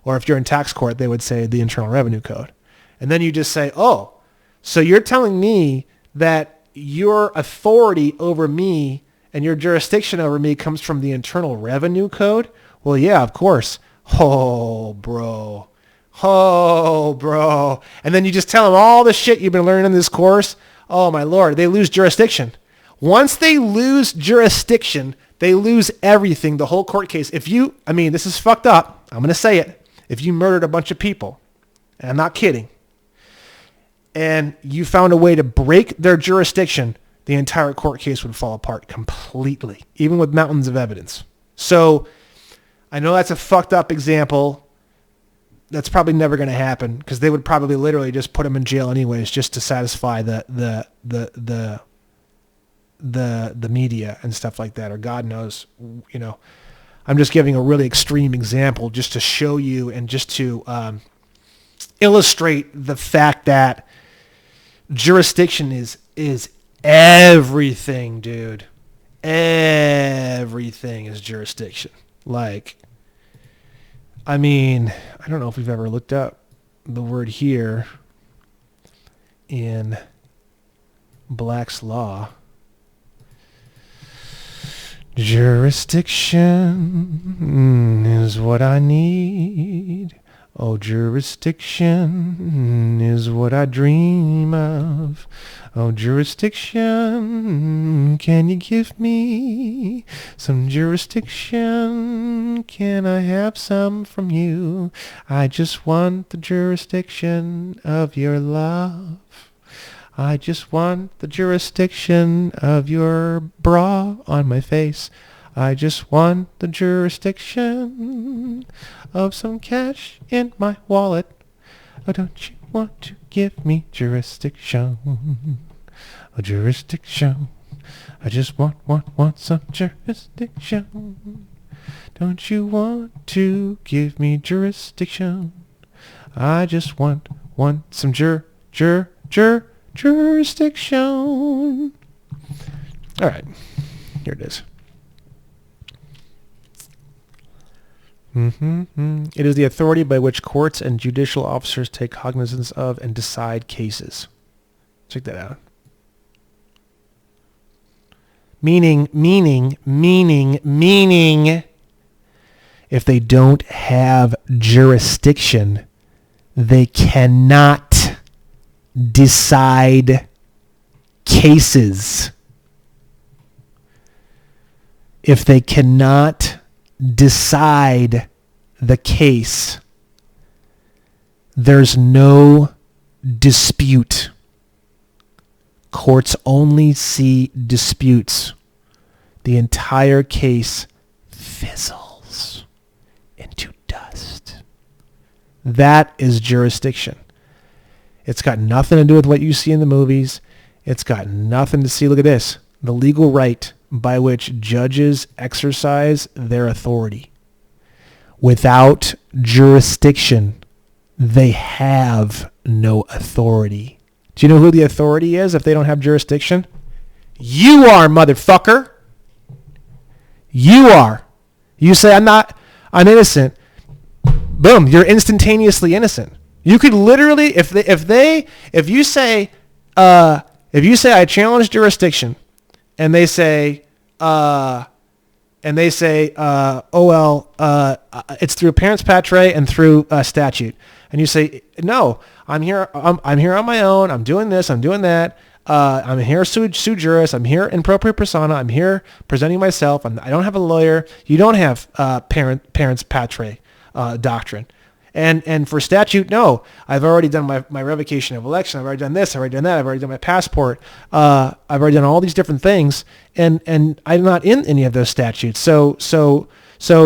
Or if you're in tax court, they would say the Internal Revenue Code. And then you just say, oh, so you're telling me that your authority over me and your jurisdiction over me comes from the Internal Revenue Code? Well, yeah, of course. Oh, bro. And then you just tell them all the shit you've been learning in this course. Oh, my Lord. They lose jurisdiction. Once they lose jurisdiction, they lose everything, the whole court case. This is fucked up. I'm going to say it. If you murdered a bunch of people, and I'm not kidding, and you found a way to break their jurisdiction, the entire court case would fall apart completely, even with mountains of evidence. So I know that's a fucked up example. That's probably never going to happen because they would probably literally just put him in jail anyways, just to satisfy the media and stuff like that, or God knows, I'm just giving a really extreme example just to show you and just to illustrate the fact that jurisdiction is everything, dude. Everything is jurisdiction. Like, I don't know if we've ever looked up the word here in Black's Law. Jurisdiction is what I need. Oh, jurisdiction is what I dream of. Oh, jurisdiction, can you give me some jurisdiction? Can I have some from you? I just want the jurisdiction of your love. I just want the jurisdiction of your bra on my face. I just want the jurisdiction of some cash in my wallet. Oh, don't you want to give me jurisdiction? Oh, jurisdiction. I just want some jurisdiction. Don't you want to give me jurisdiction? I just want some jurisdiction. All right, here it is. It is the authority by which courts and judicial officers take cognizance of and decide cases. Check that out. Meaning, if they don't have jurisdiction, they cannot decide cases. If they cannot decide the case, there's no dispute. Courts only see disputes. The entire case fizzles into dust. That is jurisdiction. It's got nothing to do with what you see in the movies. It's got nothing to see. Look at this. The legal right by which judges exercise their authority. Without jurisdiction, they have no authority. Do you know who the authority is if they don't have jurisdiction? You are, motherfucker. You are. You say, I'm innocent. Boom, you're instantaneously innocent. You could literally, if you say I challenge jurisdiction, and they say, it's through parents patre and through statute, and you say, no, I'm here on my own. I'm doing this. I'm doing that. I'm here sui juris. I'm here in propria persona. I'm here presenting myself. I don't have a lawyer. You don't have parents patre doctrine. And for statute, no. I've already done my revocation of election. I've already done this. I've already done that. I've already done my passport. I've already done all these different things, and I'm not in any of those statutes. So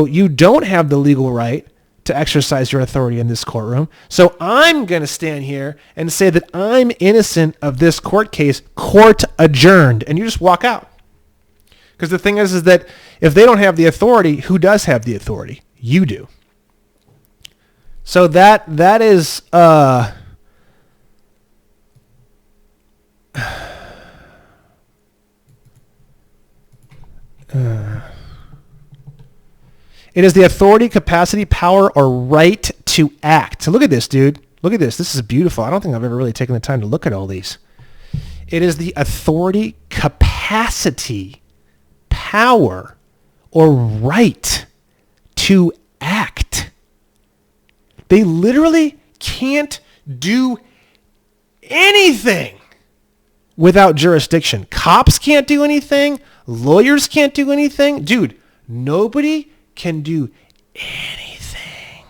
you don't have the legal right to exercise your authority in this courtroom. So I'm going to stand here and say that I'm innocent of this court case, court adjourned, and you just walk out. Because the thing is that if they don't have the authority, who does have the authority? You do. So that is it is the authority, capacity, power, or right to act. So look at this, dude. Look at this. This is beautiful. I don't think I've ever really taken the time to look at all these. It is the authority, capacity, power, or right to act. They literally can't do anything without jurisdiction. Cops can't do anything. Lawyers can't do anything. Dude, nobody can do anything.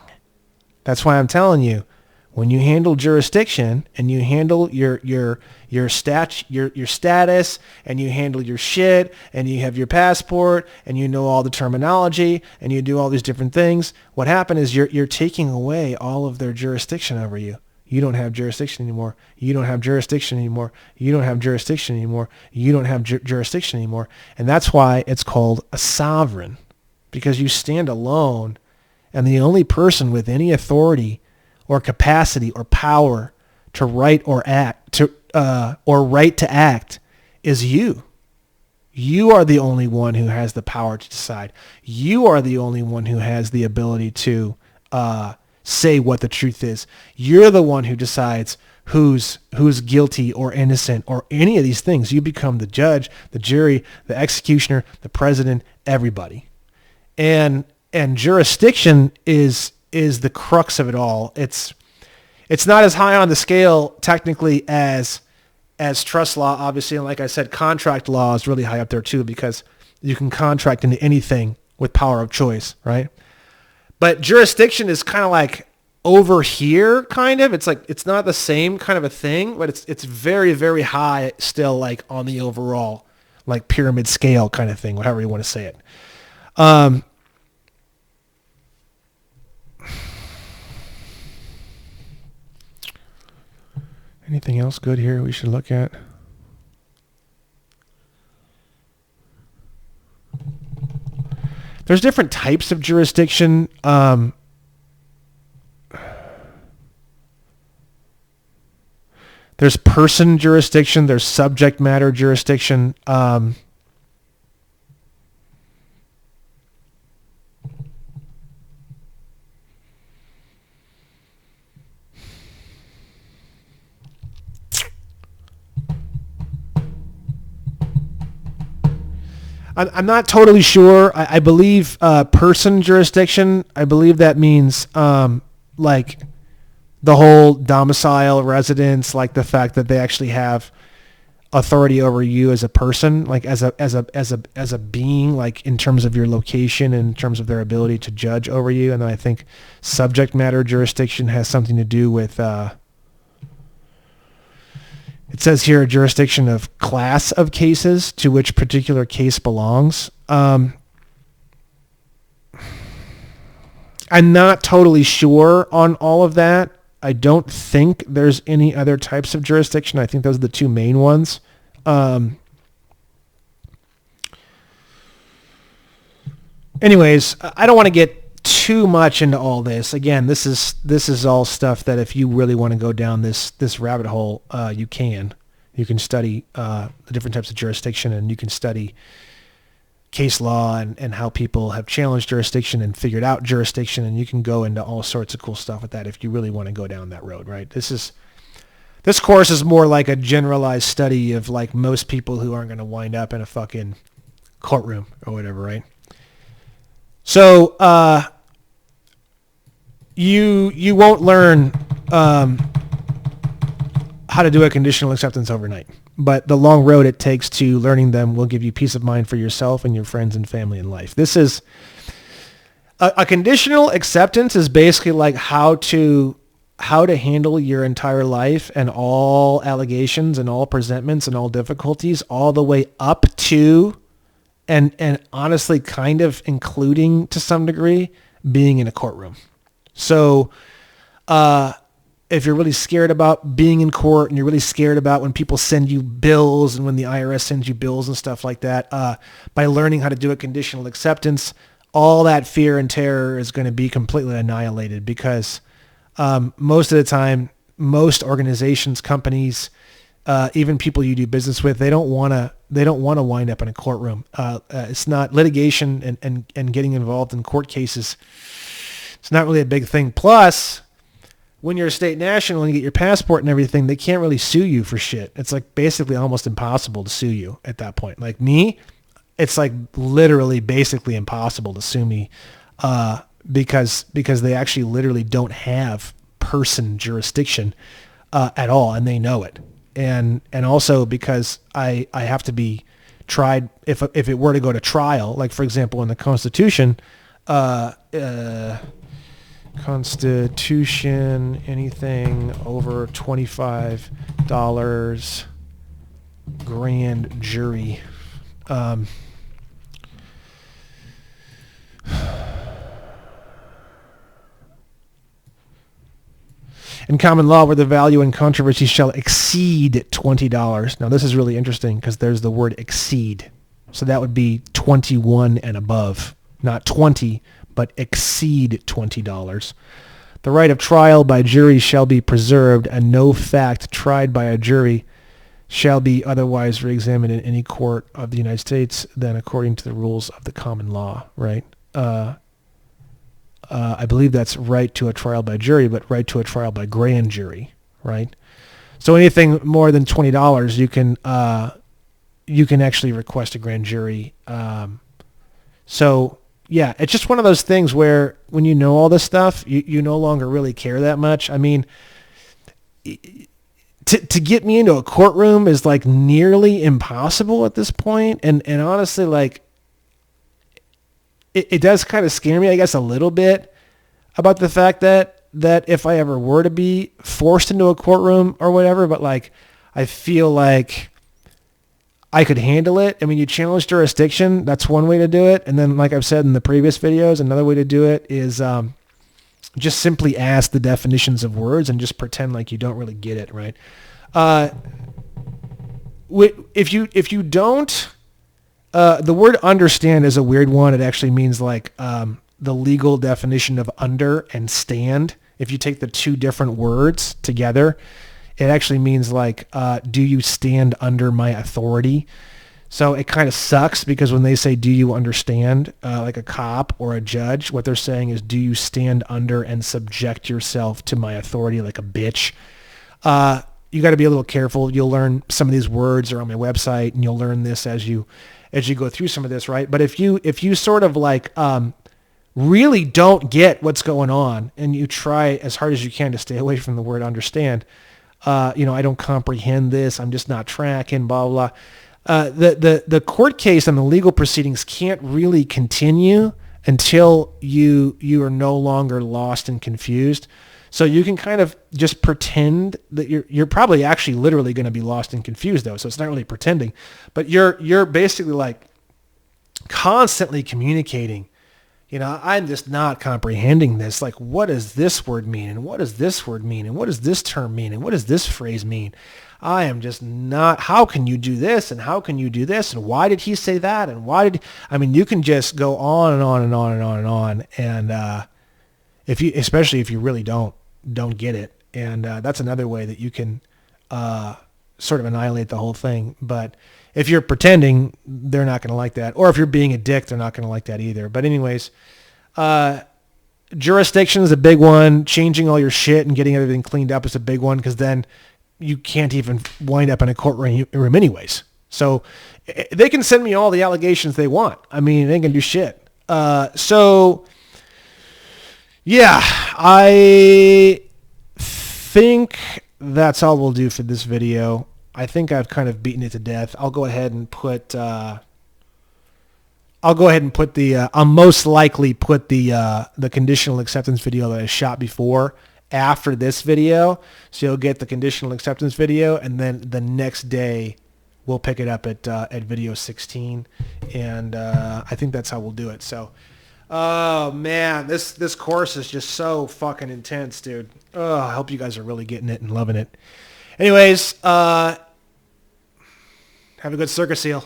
That's why I'm telling you, when you handle jurisdiction and you handle your status and you handle your shit and you have your passport and you know all the terminology and you do all these different things, what happens is you're taking away all of their jurisdiction over you. You don't have jurisdiction anymore. You don't have jurisdiction anymore. You don't have jurisdiction anymore. You don't have jurisdiction anymore. And that's why it's called a sovereign, because you stand alone, and the only person with any authority or capacity or power to right or act or right to act is you. You are the only one who has the power to decide. You are the only one who has the ability to say what the truth is. You're the one who decides who's guilty or innocent or any of these things. You become the judge, the jury, the executioner, the president, everybody. And jurisdiction is the crux of it all. It's not as high on the scale technically as trust law, obviously, and like I said, contract law is really high up there too, because you can contract into anything with power of choice, right? But jurisdiction is kind of like over here, kind of. It's like it's not the same kind of a thing, but it's very, very high still, like on the overall like pyramid scale kind of thing, however you want to say it. Anything else good here we should look at? There's different types of jurisdiction. There's person jurisdiction. There's subject matter jurisdiction. I'm not totally sure. I believe person jurisdiction, I believe that means like the whole domicile, residence, like the fact that they actually have authority over you as a person, like as a being, like in terms of your location and in terms of their ability to judge over you. And then I think subject matter jurisdiction has something to do with it says here a jurisdiction of class of cases to which particular case belongs. I'm not totally sure on all of that. I don't think there's any other types of jurisdiction. I think those are the two main ones. Anyways, I don't want to get too much into all this. Again, this is all stuff that if you really want to go down this rabbit hole, you can. You can study the different types of jurisdiction, and you can study case law and how people have challenged jurisdiction and figured out jurisdiction, and you can go into all sorts of cool stuff with that if you really want to go down that road, right? This course is more like a generalized study of like most people who aren't going to wind up in a fucking courtroom or whatever, right? So you won't learn how to do a conditional acceptance overnight, but the long road it takes to learning them will give you peace of mind for yourself and your friends and family in life. A conditional acceptance is basically like how to handle your entire life and all allegations and all presentments and all difficulties all the way up to and honestly kind of including to some degree being in a courtroom. So if you're really scared about being in court and you're really scared about when people send you bills and when the IRS sends you bills and stuff like that, by learning how to do a conditional acceptance, all that fear and terror is going to be completely annihilated because most of the time, most organizations, companies, even people you do business with, they don't want to wind up in a courtroom. It's not litigation and getting involved in court cases. It's not really a big thing. Plus, when you're a state national and you get your passport and everything, they can't really sue you for shit. It's like basically almost impossible to sue you at that point. Like me, it's like literally basically impossible to sue me because they actually literally don't have person jurisdiction at all, and they know it. And also because I have to be tried if it were to go to trial, like for example in the Constitution, anything over $25 grand jury. In common law, where the value in controversy shall exceed $20. Now, this is really interesting because there's the word exceed. So that would be 21 and above. Not 20, but exceed $20. The right of trial by jury shall be preserved, and no fact tried by a jury shall be otherwise reexamined in any court of the United States than according to the rules of the common law, right? I believe that's right to a trial by jury, but right to a trial by grand jury, right? So anything more than $20, you can actually request a grand jury. So yeah, it's just one of those things where when you know all this stuff, you no longer really care that much. I mean, to get me into a courtroom is like nearly impossible at this point, and honestly, like. It does kind of scare me, I guess, a little bit about the fact that if I ever were to be forced into a courtroom or whatever, but like I feel like I could handle it. I mean, you challenge jurisdiction, that's one way to do it. And then like I've said in the previous videos, another way to do it is just simply ask the definitions of words and just pretend like you don't really get it, right? If you don't... the word understand is a weird one. It actually means like the legal definition of under and stand. If you take the two different words together, it actually means like, do you stand under my authority? So it kind of sucks because when they say, do you understand, like a cop or a judge, what they're saying is, do you stand under and subject yourself to my authority like a bitch? You got to be a little careful. You'll learn some of these words are on my website, and you'll learn this as you go through some of this, right? But if you sort of like really don't get what's going on, and you try as hard as you can to stay away from the word understand, I don't comprehend this, I'm just not tracking, blah blah. The court case and the legal proceedings can't really continue until you are no longer lost and confused. So you can kind of just pretend that you're probably actually literally going to be lost and confused though. So it's not really pretending, but you're basically like constantly communicating. I'm just not comprehending this. Like, what does this word mean? And what does this word mean? And what does this term mean? And what does this phrase mean? I am just not, how can you do this? And how can you do this? And why did he say that? And you can just go on and on and on and on and on. And especially if you really don't get it. And that's another way that you can sort of annihilate the whole thing. But if you're pretending, they're not going to like that. Or if you're being a dick, they're not going to like that either. But anyways, jurisdiction is a big one. Changing all your shit and getting everything cleaned up is a big one, because then you can't even wind up in a courtroom anyways. So they can send me all the allegations they want. I mean, they can do shit. So yeah, I think that's all we'll do for this video. I think I've kind of beaten it to death. I'll go ahead and put I'll go ahead and put I'll most likely put the conditional acceptance video that I shot before after this video. So you'll get the conditional acceptance video, and then the next day we'll pick it up at video 16. And I think that's how we'll do it. So, oh man, this course is just so fucking intense, dude. Oh, I hope you guys are really getting it and loving it. Anyways, have a good circus seal.